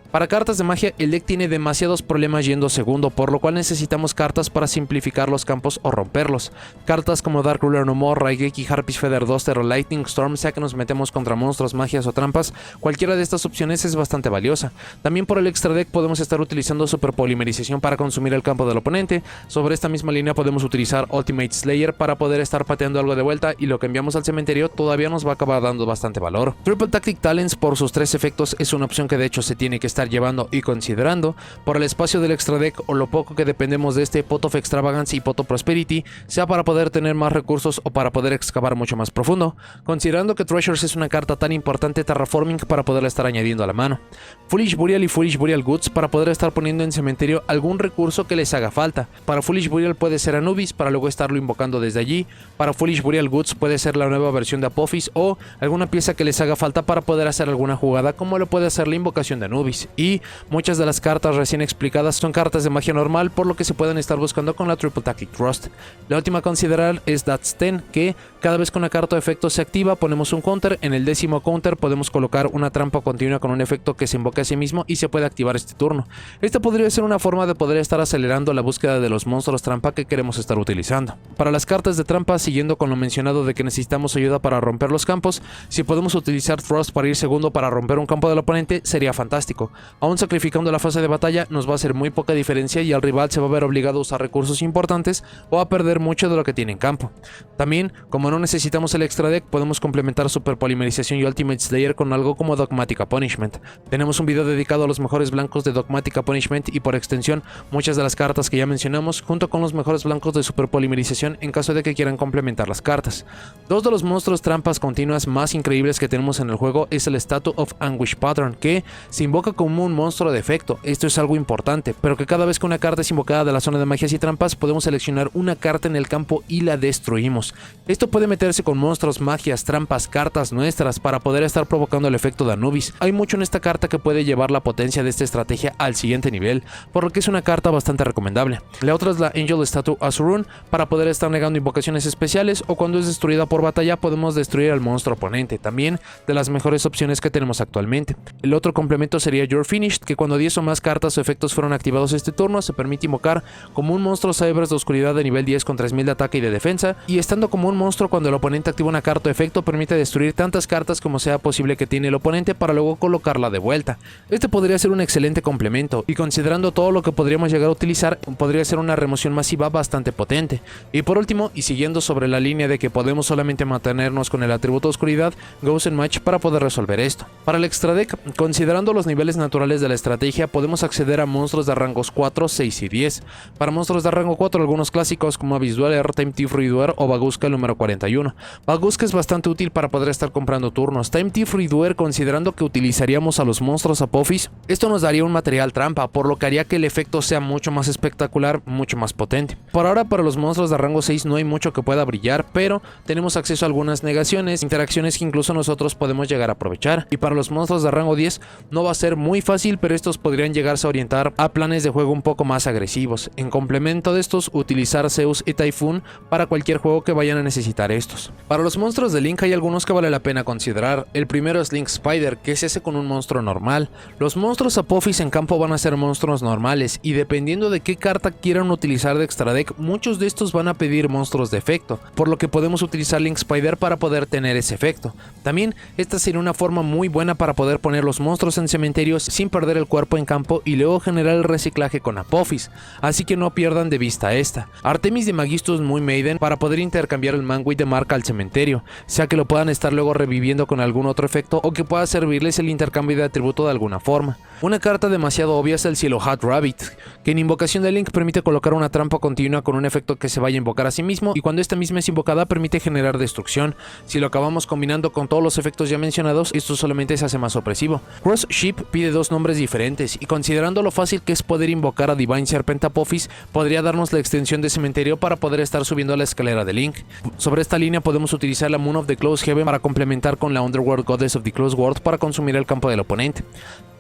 Speaker 1: Para cartas de magia, el deck tiene demasiados problemas yendo segundo, por lo cual necesitamos cartas para simplificar los campos o romperlos. Cartas como Dark Ruler No More, Raigeki, Harpies Feather Duster o Lightning Storm, sea que nos metemos contra monstruos, magias o trampas, cualquiera de estas opciones es bastante valiosa. También por el extra deck podemos estar utilizando Super Polimerización para consumir el campo del oponente. Sobre esta misma línea podemos utilizar Ultimate Slayer para poder estar pateando algo de vuelta, y lo que enviamos al cementerio todavía nos va a acabar dando bastante valor. Triple Tactic Talents por sus 3 efectos es una opción que de hecho se tiene que estar llevando y considerando. Por el espacio del extra deck o lo poco que dependemos de este, Pot of Extravagance y Pot of Prosperity, sea para poder tener más recursos o para poder excavar mucho más profundo, considerando que Treasures es una carta tan importante Terraforming para poderla estar añadiendo a la mano. Foolish Burial y Foolish Burial Goods para poder estar poniendo en cementerio algún recurso que les haga falta. Para Foolish Burial puede ser Anubis para luego estarlo invocando desde allí. Para Foolish Burial Goods puede ser la nueva versión de Apophis o alguna pieza que les haga falta para poder hacer alguna jugada, como lo puede hacer la invocación de Anubis. Y muchas de las cartas recién explicadas son cartas de magia normal, por lo que se pueden estar buscando con la Triple Tactic Trust. La última a considerar es That's 10, que cada vez que una carta de efecto se activa ponemos un counter. En el 10º counter podemos colocar una trampa continua con un efecto que se invoca a sí mismo y se puede activar este turno. Esta podría ser una forma de poder estar acelerando la búsqueda de los monstruos trampa que queremos estar utilizando. Para las cartas de trampa, siguiendo con lo mencionado de que necesitamos ayuda para romper los campos, si podemos utilizar Thrust para ir segundo para romper un campo del oponente sería fantástico. Aún sacrificando la fase de batalla nos va a hacer muy poca diferencia y el rival se va a ver obligado a usar recursos importantes o a perder mucho de lo que tiene en campo. También, como no necesitamos el extra deck, podemos complementar Super Polimerización y Ultimate Slayer con algo como Dogmatica Punishment. Tenemos un video dedicado a los mejores blancos de Dogmatica Punishment y por extensión muchas de las cartas que ya mencionamos, junto con los mejores blancos de Super Polimerización en caso de que quieran complementar las cartas. Dos de los monstruos trampas continuas más increíbles que tenemos en el juego es el Statue of Anguish Pattern, que se invoca como un monstruo de efecto. Esto es algo importante, pero que cada vez que una carta es invocada de la zona de magias y trampas podemos seleccionar una carta en el campo y la destruimos. Esto puede meterse con monstruos, magias, trampas, cartas nuestras para poder estar provocando el efecto de Anubis. Hay mucho en esta carta que puede llevar la potencia de esta estrategia al siguiente nivel, por lo que es una carta bastante recomendable. La otra es la Angel Statue Azurun, para poder estar negando invocaciones especiales, o cuando es destruida por batalla podemos destruir al monstruo oponente, también de las mejores opciones que tenemos actualmente. El otro complemento sería You're Finished, que cuando 10 o más cartas o efectos fueron activados este turno se permite invocar como un monstruo Cybers de oscuridad de nivel 10 con 3000 de ataque y de defensa, y estando como un monstruo cuando el oponente activa una carta o efecto permite destruir tantas cartas como sea posible que tiene el oponente para luego colocarla de vuelta. Este podría ser un excelente complemento, y considerando todo lo que podríamos llegar a utilizar, podría ser una remoción masiva bastante potente. Y por último, y siguiendo sobre la línea de que podemos solamente mantenernos con el atributo oscuridad, Ghost and Match para poder resolver esto. Para el extra deck, considerando los niveles naturales de la estrategia, podemos acceder a monstruos de rangos 4, 6 y 10. Para monstruos de rango 4, algunos clásicos como Abyss Dweller, Time Thief Redoer o Baguska el número 41. Baguska es bastante útil para poder estar comprando turnos. Time Thief Redoer, considerando que utilizaríamos a los monstruos Apophis, esto nos daría un material trampa, por lo que haría que el efecto sea mucho más espectacular, mucho más potente. Por ahora, para los monstruos de rango 6 no hay mucho que pueda brillar, pero tenemos acceso a algunas negaciones, interacciones que incluso nosotros podemos llegar a aprovechar. Y para los monstruos de rango 10 no va a ser muy fácil, pero estos podrían llegarse a orientar a planes de juego un poco más agresivos. En complemento de estos, utilizar Zeus y Typhoon para cualquier juego que vayan a necesitar estos. Para los monstruos de Link hay algunos que vale la pena considerar. El primero es Link Spider, que es ese con un monstruo normal. Los monstruos Apophis en campo van a ser monstruos normales, y dependiendo de qué carta quieran utilizar de extra deck, muchos de estos van a pedir monstruos de efecto, por lo que podemos utilizar Link Spider para poder tener ese efecto. También esta sería una forma muy buena para poder poner los monstruos en cementerios sin perder el cuerpo en campo y luego generar el reciclaje con Apophis, así que no pierdan de vista esta. Artemis de Magistus muy Maiden para poder intercambiar el Manguit de marca al cementerio, sea que lo puedan estar luego reviviendo con algún otro efecto o que pueda servirles el intercambio de atributo de alguna forma. Una carta demasiado obvia es el Cielo Hat Rabbit, que en invocación de Link permite colocar una trampa continua con un efecto que se vaya a invocar a sí mismo, y cuando esta misma es invocada permite generar destrucción. Si lo acabamos combinando con todos los efectos ya mencionados, esto solamente se hace más opresivo. Cross Ship pide dos nombres diferentes, y considerando lo fácil que es poder invocar a Divine Serpent Apophis, podría darnos la extensión de cementerio para poder estar subiendo a la escalera de Link. Sobre esta línea podemos utilizar la Moon of the Closed Heaven para complementar con la Underworld Goddess of the Closed World para consumir el campo del oponente.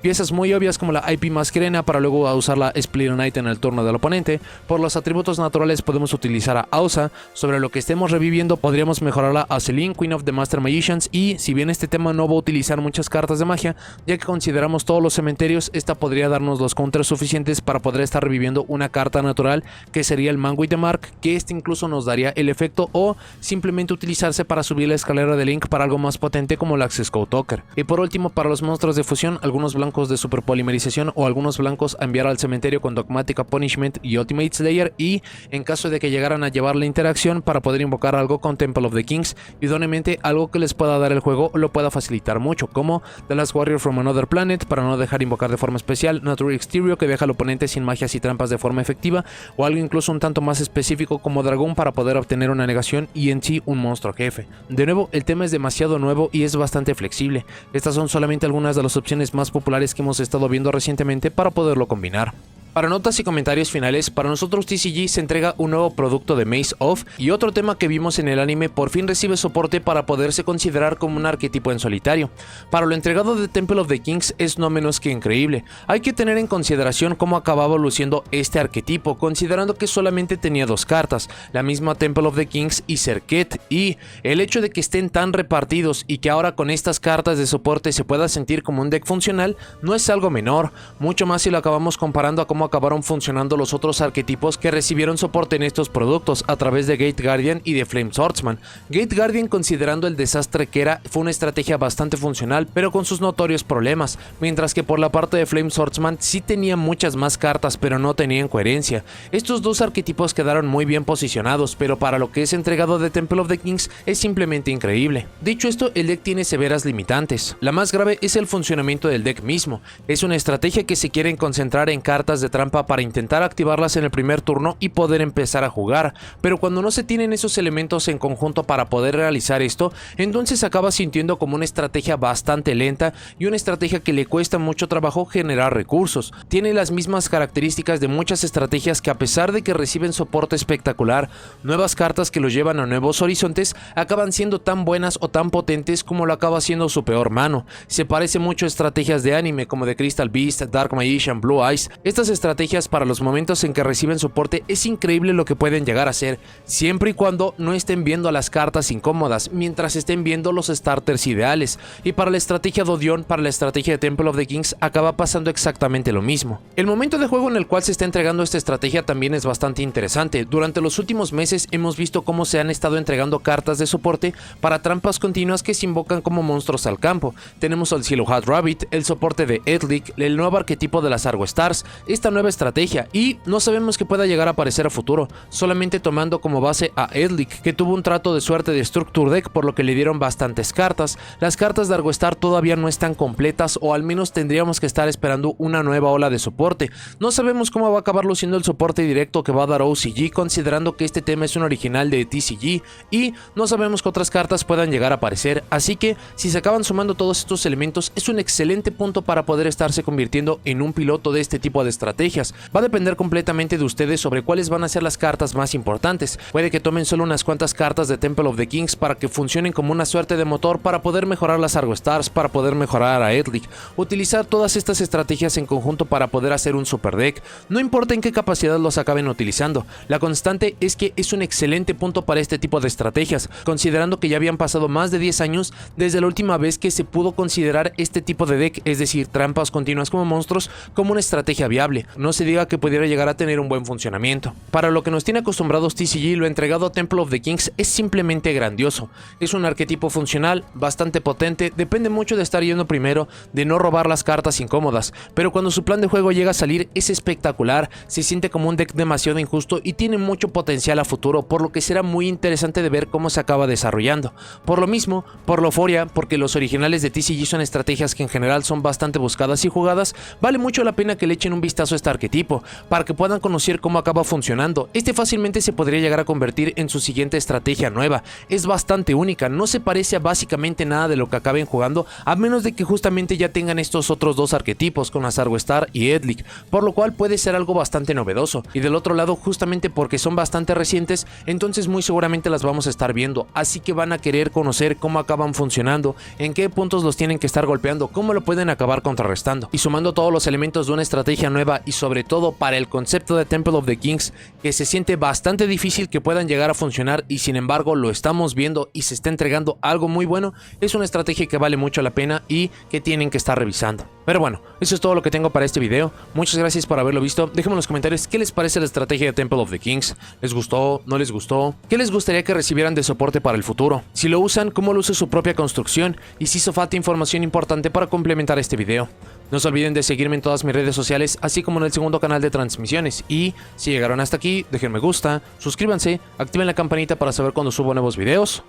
Speaker 1: Piezas muy obvias como la IP Masquerena para luego usar la Split Knight en el turno del oponente. Por los atributos naturales podemos utilizar a Ausa. Sobre lo que estemos reviviendo podríamos mejorarla a Celine, Queen of the Master Magicians, y si bien este tema no va a utilizar muchas cartas de magia, ya que consideramos todos los cementerios, esta podría darnos los counters suficientes para poder estar reviviendo una carta natural que sería el Manguit de Mark, que este incluso nos daría el efecto, o simplemente utilizarse para subir la escalera de Link para algo más potente como el Access Code Talker. Y por último, para los monstruos de fusión, algunos blancos de Super Polimerización o algunos blancos a enviar al cementerio con Dogmatica Punishment y Ultimate Slayer, y en caso de que llegaran a llevar la interacción para poder invocar algo con Temple of the Kings, idóneamente algo que les pueda dar el juego o lo pueda facilitar mucho, como The Last Warrior from Another Planet para no dejar invocar de forma especial, Natural Exterior que deja al oponente sin magias y trampas de forma efectiva, o algo incluso un tanto más específico como Dragón para poder obtener una negación y en sí un monstruo jefe. De nuevo, el tema es demasiado nuevo y es bastante flexible. Estas son solamente algunas de las opciones más populares que hemos estado viendo recientemente para poderlo combinar. Para notas y comentarios finales, para nosotros TCG se entrega un nuevo producto de Maze Off, y otro tema que vimos en el anime por fin recibe soporte para poderse considerar como un arquetipo en solitario. Para lo entregado de Temple of the Kings es no menos que increíble. Hay que tener en consideración cómo acababa luciendo este arquetipo, considerando que solamente tenía dos cartas, la misma Temple of the Kings y Serket, y el hecho de que estén tan repartidos y que ahora con estas cartas de soporte se pueda sentir como un deck funcional no es algo menor, mucho más si lo acabamos comparando a cómo acabaron funcionando los otros arquetipos que recibieron soporte en estos productos a través de Gate Guardian y de Flame Swordsman. Gate Guardian, considerando el desastre que era, fue una estrategia bastante funcional, pero con sus notorios problemas, mientras que por la parte de Flame Swordsman sí tenía muchas más cartas, pero no tenían coherencia. Estos dos arquetipos quedaron muy bien posicionados, pero para lo que es entregado de Temple of the Kings es simplemente increíble. Dicho esto, el deck tiene severas limitantes. La más grave es el funcionamiento del deck mismo. Es una estrategia que se quieren concentrar en cartas de trampa para intentar activarlas en el primer turno y poder empezar a jugar, pero cuando no se tienen esos elementos en conjunto para poder realizar esto, entonces acaba sintiendo como una estrategia bastante lenta y una estrategia que le cuesta mucho trabajo generar recursos. Tiene las mismas características de muchas estrategias que, a pesar de que reciben soporte espectacular, nuevas cartas que los llevan a nuevos horizontes acaban siendo tan buenas o tan potentes como lo acaba siendo su peor mano. Se parece mucho a estrategias de anime como de Crystal Beast, Dark Magician, Blue Eyes. Estas estrategias, para los momentos en que reciben soporte, es increíble lo que pueden llegar a ser, siempre y cuando no estén viendo a las cartas incómodas, mientras estén viendo los starters ideales. Y para la estrategia de Odion, para la estrategia de Temple of the Kings, acaba pasando exactamente lo mismo. El momento de juego en el cual se está entregando esta estrategia también es bastante interesante. Durante los últimos meses hemos visto cómo se han estado entregando cartas de soporte para trampas continuas que se invocan como monstruos al campo. Tenemos al Cielo Hat Rabbit, el soporte de Edlic, el nuevo arquetipo de las Argo Stars, esta nueva estrategia, y no sabemos qué pueda llegar a aparecer a futuro, solamente tomando como base a Edlic, que tuvo un trato de suerte de Structure Deck, por lo que le dieron bastantes cartas. Las cartas de Argo Star todavía no están completas, o al menos tendríamos que estar esperando una nueva ola de soporte. No sabemos cómo va a acabar luciendo el soporte directo que va a dar OCG, considerando que este tema es un original de TCG, y no sabemos qué otras cartas puedan llegar a aparecer, así que si se acaban sumando todos estos elementos es un excelente punto para poder estarse convirtiendo en un piloto de este tipo de estrategias. Va a depender completamente de ustedes sobre cuáles van a ser las cartas más importantes. Puede que tomen solo unas cuantas cartas de Temple of the Kings para que funcionen como una suerte de motor para poder mejorar las Argo Stars, para poder mejorar a Edlic, utilizar todas estas estrategias en conjunto para poder hacer un super deck. No importa en qué capacidad los acaben utilizando, la constante es que es un excelente punto para este tipo de estrategias, considerando que ya habían pasado más de 10 años desde la última vez que se pudo considerar este tipo de deck, es decir, trampas continuas como monstruos, como una estrategia viable. No se diga que pudiera llegar a tener un buen funcionamiento. Para lo que nos tiene acostumbrados TCG, lo entregado a Temple of the Kings es simplemente grandioso. Es un arquetipo funcional, bastante potente, depende mucho de estar yendo primero, de no robar las cartas incómodas, pero cuando su plan de juego llega a salir es espectacular, se siente como un deck demasiado injusto y tiene mucho potencial a futuro, por lo que será muy interesante de ver cómo se acaba desarrollando. Por lo mismo, por la euforia, porque los originales de TCG son estrategias que en general son bastante buscadas y jugadas, vale mucho la pena que le echen un vistazo a este arquetipo, para que puedan conocer cómo acaba funcionando. Este fácilmente se podría llegar a convertir en su siguiente estrategia nueva. Es bastante única, no se parece a básicamente nada de lo que acaben jugando, a menos de que justamente ya tengan estos otros dos arquetipos con las Argo Star y Edlic, por lo cual puede ser algo bastante novedoso. Y del otro lado, justamente porque son bastante recientes, entonces muy seguramente las vamos a estar viendo, así que van a querer conocer cómo acaban funcionando, en qué puntos los tienen que estar golpeando, cómo lo pueden acabar contrarrestando. Y sumando todos los elementos de una estrategia nueva, y sobre todo para el concepto de Temple of the Kings, que se siente bastante difícil que puedan llegar a funcionar, y sin embargo lo estamos viendo y se está entregando algo muy bueno, es una estrategia que vale mucho la pena y que tienen que estar revisando. Pero bueno, eso es todo lo que tengo para este video. Muchas gracias por haberlo visto. Déjenme en los comentarios qué les parece la estrategia de Temple of the Kings. ¿Les gustó? ¿No les gustó? ¿Qué les gustaría que recibieran de soporte para el futuro? Si lo usan, ¿cómo lo usa su propia construcción? Y si hizo falta información importante para complementar este video. No se olviden de seguirme en todas mis redes sociales, así como en el segundo canal de transmisiones. Y si llegaron hasta aquí, dejen me gusta, suscríbanse, activen la campanita para saber cuando subo nuevos videos.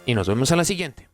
Speaker 1: Y nos vemos en la siguiente.